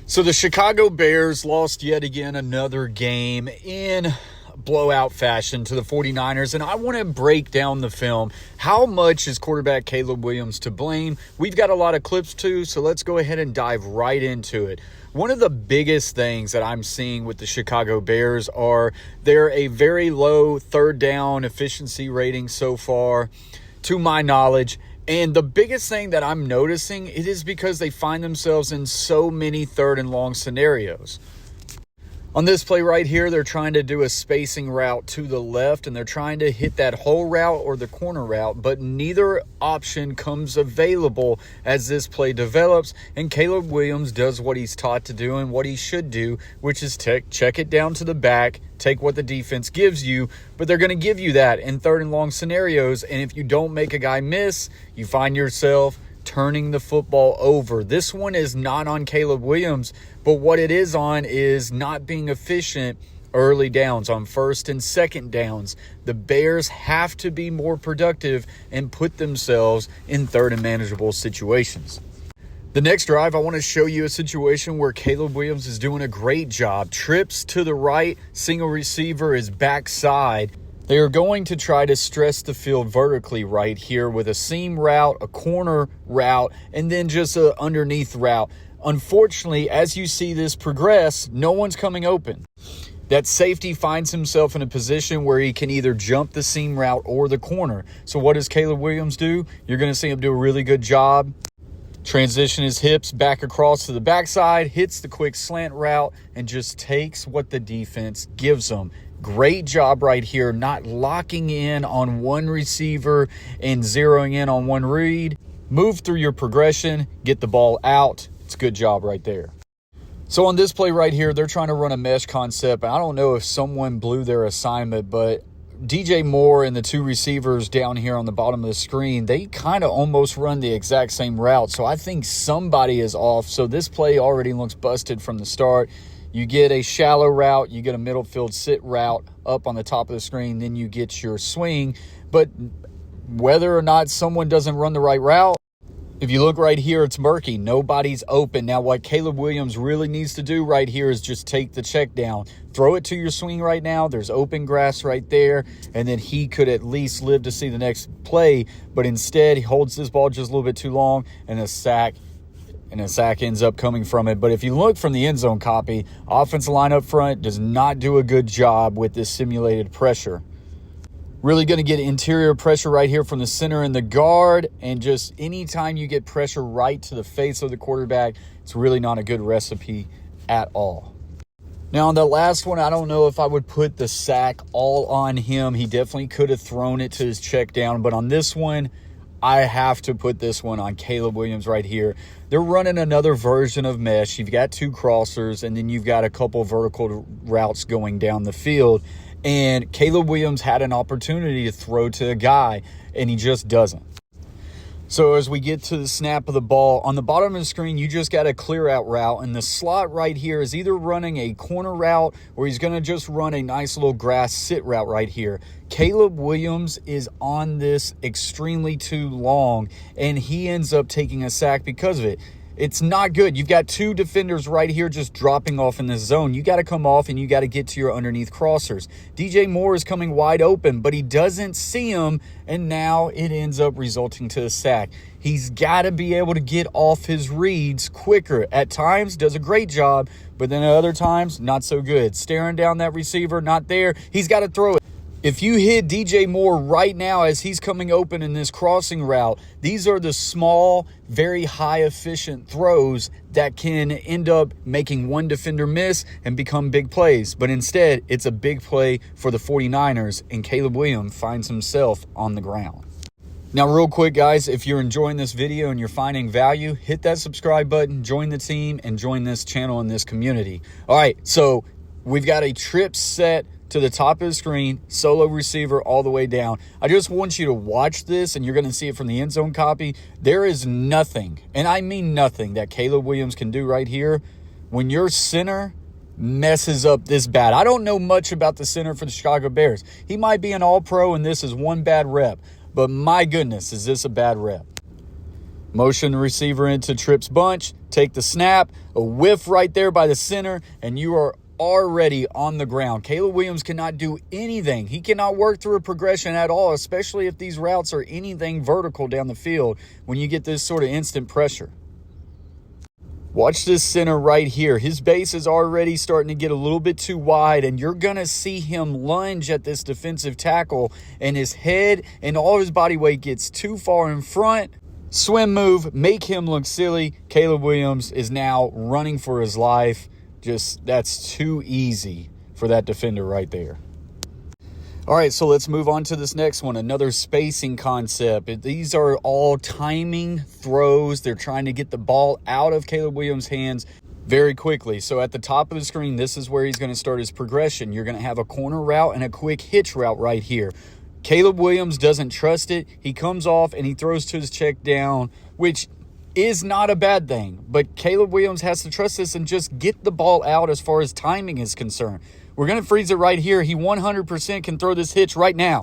So the Chicago Bears lost yet again another game in blowout fashion to the 49ers, and I want to break down the film. How much is quarterback Caleb Williams to blame? We've got a lot of clips too, so let's go ahead and dive right into it. One of the biggest things that I'm seeing with the Chicago Bears are they're a very low third down efficiency rating so far, to my knowledge. And the biggest thing that I'm noticing, it is because they find themselves in so many third and long scenarios. On this play right here, they're trying to do a spacing route to the left, and they're trying to hit that hole route or the corner route, but neither option comes available as this play develops, and Caleb Williams does what he's taught to do and what he should do, which is check it down to the back, take what the defense gives you, but they're going to give you that in third and long scenarios, and if you don't make a guy miss, you find yourself turning the football over. This one is not on Caleb Williams, but what it is on is not being efficient early downs on first and second downs. The Bears have to be more productive and put themselves in third and manageable situations. The next drive, I want to show you a situation where Caleb Williams is doing a great job. Trips to the right, single receiver is backside. They are going to try to stress the field vertically right here with a seam route, a corner route, and then just an underneath route. Unfortunately, as you see this progress, no one's coming open. That safety finds himself in a position where he can either jump the seam route or the corner. So what does Caleb Williams do? You're going to see him do a really good job. Transition his hips back across to the backside, hits the quick slant route, and just takes what the defense gives him. Great job right here, not locking in on one receiver and zeroing in on one read. Move through your progression, get the ball out. It's a good job right there. So on this play right here, they're trying to run a mesh concept. I don't know if someone blew their assignment, but DJ Moore and the two receivers down here on the bottom of the screen, they kind of almost run the exact same route. So I think somebody is off. So this play already looks busted from the start. You get a shallow route, you get a middle field sit route up on the top of the screen, then you get your swing. But whether or not someone doesn't run the right route, if you look right here, it's murky. Nobody's open. Now, what Caleb Williams really needs to do right here is just take the check down. Throw it to your swing right now. There's open grass right there, and then he could at least live to see the next play. But instead, he holds this ball just a little bit too long, and a sack ends up coming from it. But if you look from the end zone copy, offensive line up front does not do a good job with this simulated pressure. Really going to get interior pressure right here from the center and the guard, and just anytime you get pressure right to the face of the quarterback, it's really not a good recipe at all. Now, on the last one, I don't know if I would put the sack all on him. He definitely could have thrown it to his check down, but on this one, I have to put this one on Caleb Williams right here. They're running another version of mesh. You've got two crossers, and then you've got a couple vertical routes going down the field. And Caleb Williams had an opportunity to throw to a guy, and he just doesn't. So as we get to the snap of the ball, on the bottom of the screen, you just got a clear out route, and the slot right here is either running a corner route or he's going to just run a nice little grass sit route right here. Caleb Williams is on this extremely too long, and he ends up taking a sack because of it. It's not good. You've got two defenders right here just dropping off in this zone. You got to come off and you got to get to your underneath crossers. DJ Moore is coming wide open, but he doesn't see him, and now it ends up resulting to a sack. He's got to be able to get off his reads quicker. At times, does a great job, but then at other times, not so good. Staring down that receiver, not there. He's got to throw it. If you hit DJ Moore right now as he's coming open in this crossing route, these are the small, very high efficient throws that can end up making one defender miss and become big plays. But instead, it's a big play for the 49ers, and Caleb Williams finds himself on the ground. Now, real quick, guys, if you're enjoying this video and you're finding value, hit that subscribe button, join the team, and join this channel and this community. All right, so we've got a trip set to the top of the screen, solo receiver all the way down. I just want you to watch this, and you're going to see it from the end zone copy. There is nothing, and I mean nothing, that Caleb Williams can do right here when your center messes up this bad. I don't know much about the center for the Chicago Bears. He might be an all-pro, and this is one bad rep, but my goodness, is this a bad rep. Motion the receiver into trips bunch, take the snap, a whiff right there by the center, and you are already on the ground. Caleb Williams cannot do anything. He cannot work through a progression at all, especially if these routes are anything vertical down the field when you get this sort of instant pressure. Watch this center right here. His base is already starting to get a little bit too wide, and you're going to see him lunge at this defensive tackle, and his head and all his body weight gets too far in front. Swim move, make him look silly. Caleb Williams is now running for his life. That's too easy for that defender right there. All right, so let's move on to this next one, another spacing concept. These are all timing throws. They're trying to get the ball out of Caleb Williams' hands very quickly. So at the top of the screen, this is where he's going to start his progression. You're going to have a corner route and a quick hitch route right here. Caleb Williams doesn't trust it. He comes off and he throws to his check down, which is not a bad thing. But Caleb Williams has to trust this and just get the ball out as far as timing is concerned. We're going to freeze it right here. He 100% can throw this hitch right now.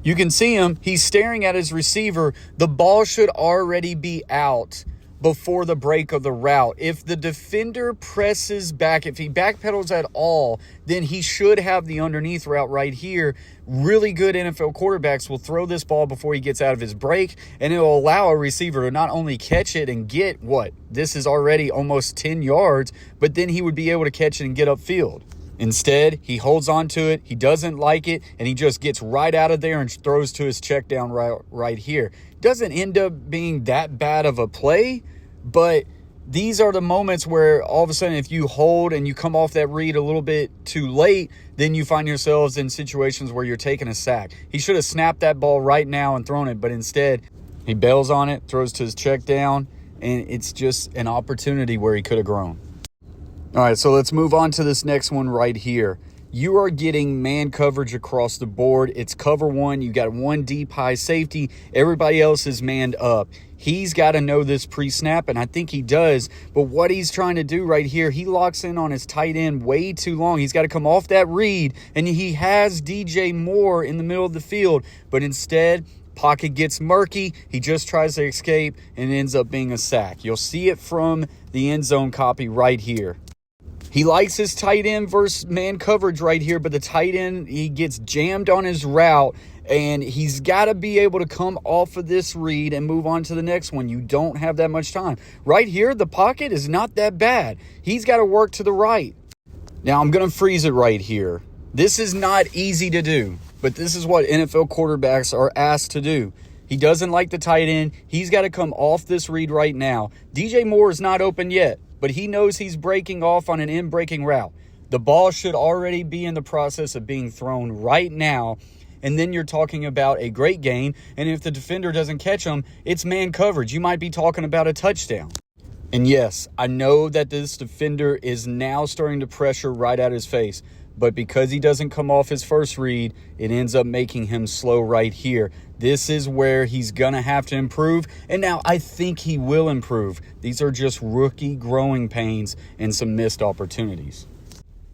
You can see him. He's staring at his receiver. The ball should already be out before the break of the route. If the defender presses back, if he backpedals at all, then he should have the underneath route right here. Really good NFL quarterbacks will throw this ball before he gets out of his break, and it will allow a receiver to not only catch it and get this is already almost 10 yards, but then he would be able to catch it and get upfield. Instead, he holds on to it, he doesn't like it, and he just gets right out of there and throws to his check down right here. Doesn't end up being that bad of a play, but these are the moments where all of a sudden if you hold and you come off that read a little bit too late, then you find yourselves in situations where you're taking a sack. He should have snapped that ball right now and thrown it, but instead he bails on it, throws to his check down, and it's just an opportunity where he could have grown. All right, so let's move on to this next one right here. You are getting man coverage across the board. It's cover one. You got one deep high safety. Everybody else is manned up. He's got to know this pre-snap, and I think he does. But what he's trying to do right here, he locks in on his tight end way too long. He's got to come off that read, and he has DJ Moore in the middle of the field. But instead, pocket gets murky. He just tries to escape and ends up being a sack. You'll see it from the end zone copy right here. He likes his tight end versus man coverage right here, but the tight end, he gets jammed on his route, and he's got to be able to come off of this read and move on to the next one. You don't have that much time. Right here, the pocket is not that bad. He's got to work to the right. Now, I'm going to freeze it right here. This is not easy to do, but this is what NFL quarterbacks are asked to do. He doesn't like the tight end. He's got to come off this read right now. DJ Moore is not open yet, but he knows he's breaking off on an in-breaking route. The ball should already be in the process of being thrown right now, and then you're talking about a great gain, and if the defender doesn't catch him, it's man coverage. You might be talking about a touchdown. And yes, I know that this defender is now starting to pressure right at his face, but because he doesn't come off his first read, it ends up making him slow right here. This is where he's going to have to improve, and now I think he will improve. These are just rookie growing pains and some missed opportunities.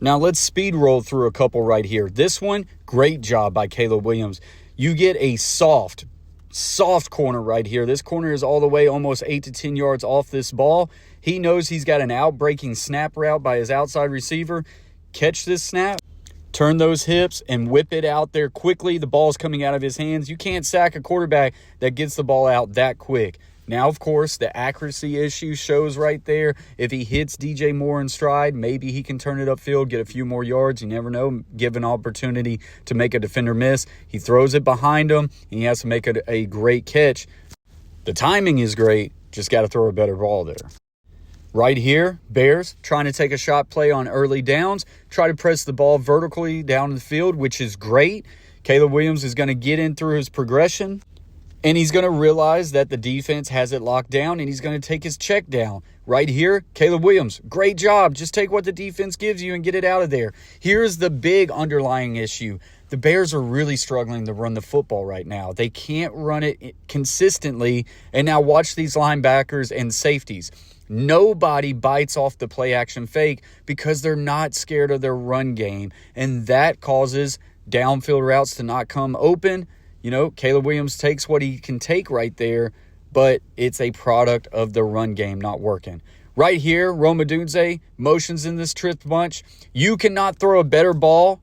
Now let's speed roll through a couple right here. This one, great job by Caleb Williams. You get a soft corner right here. This corner is all the way almost 8 to 10 yards off this ball. He knows he's got an out-breaking snap route by his outside receiver. Catch this snap, turn those hips, and whip it out there quickly. The ball's coming out of his hands. You can't sack a quarterback that gets the ball out that quick. Now, of course, the accuracy issue shows right there. If he hits DJ Moore in stride, maybe he can turn it upfield, get a few more yards. You never know, give an opportunity to make a defender miss. He throws it behind him, and he has to make a great catch. The timing is great, just got to throw a better ball there. Right here, Bears trying to take a shot play on early downs, try to press the ball vertically down the field, which is great. Caleb Williams is going to get in through his progression, and he's going to realize that the defense has it locked down, and he's going to take his check down. Right here, Caleb Williams, great job. Just take what the defense gives you and get it out of there. Here's the big underlying issue. The Bears are really struggling to run the football right now. They can't run it consistently, and now watch these linebackers and safeties. Nobody bites off the play action fake because they're not scared of their run game, and that causes downfield routes to not come open. You know, Caleb Williams takes what he can take right there, but it's a product of the run game not working. Right here, Rome Odunze motions in this trip bunch. You cannot throw a better ball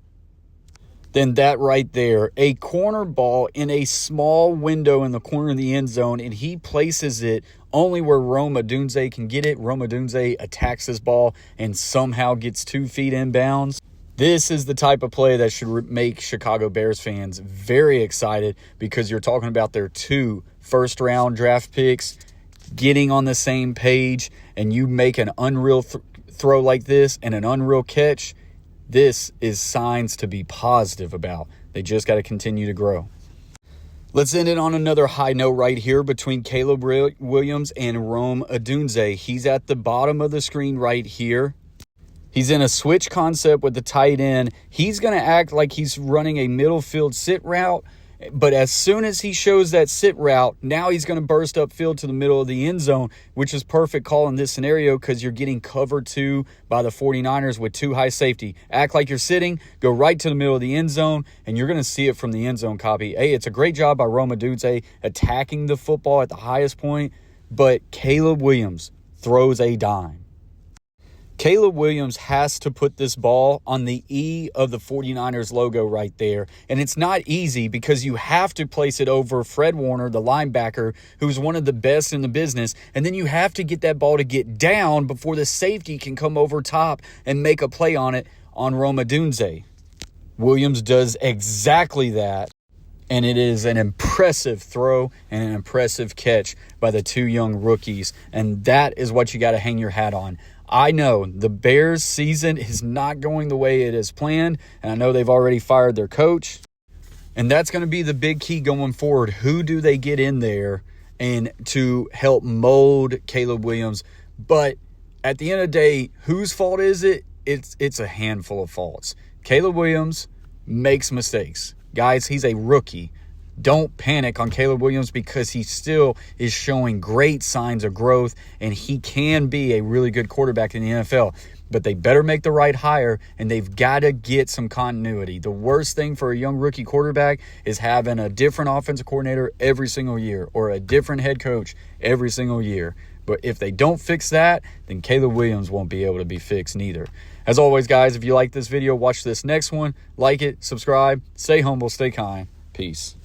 than that right there. A corner ball in a small window in the corner of the end zone, and he places it only where Rome Odunze can get it. Rome Odunze attacks this ball and somehow gets 2 feet inbounds. This is the type of play that should make Chicago Bears fans very excited, because you're talking about their 2 first-round draft picks getting on the same page, and you make an unreal throw like this and an unreal catch. This is signs to be positive about. They just got to continue to grow. Let's end it on another high note right here between Caleb Williams and Rome Odunze. He's at the bottom of the screen right here. He's in a switch concept with the tight end. He's going to act like he's running a middle field sit route, but as soon as he shows that sit route, now he's going to burst upfield to the middle of the end zone, which is perfect call in this scenario because you're getting covered 2 by the 49ers with 2 high safety. Act like you're sitting, go right to the middle of the end zone, and you're going to see it from the end zone copy. Hey, it's a great job by Rome Odunze attacking the football at the highest point, but Caleb Williams throws a dime. Caleb Williams has to put this ball on the E of the 49ers logo right there. And it's not easy because you have to place it over Fred Warner, the linebacker, who's one of the best in the business. And then you have to get that ball to get down before the safety can come over top and make a play on it on Rome Odunze. Williams does exactly that. And it is an impressive throw and an impressive catch by the 2 young rookies. And that is what you got to hang your hat on. I know the Bears season is not going the way it is planned, and I know they've already fired their coach. And that's going to be the big key going forward. Who do they get in there and to help mold Caleb Williams? But at the end of the day, whose fault is it? It's a handful of faults. Caleb Williams makes mistakes. Guys, he's a rookie. Don't panic on Caleb Williams because he still is showing great signs of growth, and he can be a really good quarterback in the NFL. But they better make the right hire, and they've got to get some continuity. The worst thing for a young rookie quarterback is having a different offensive coordinator every single year or a different head coach every single year. But if they don't fix that, then Caleb Williams won't be able to be fixed neither. As always, guys, if you like this video, watch this next one. Like it, subscribe, stay humble, stay kind. Peace.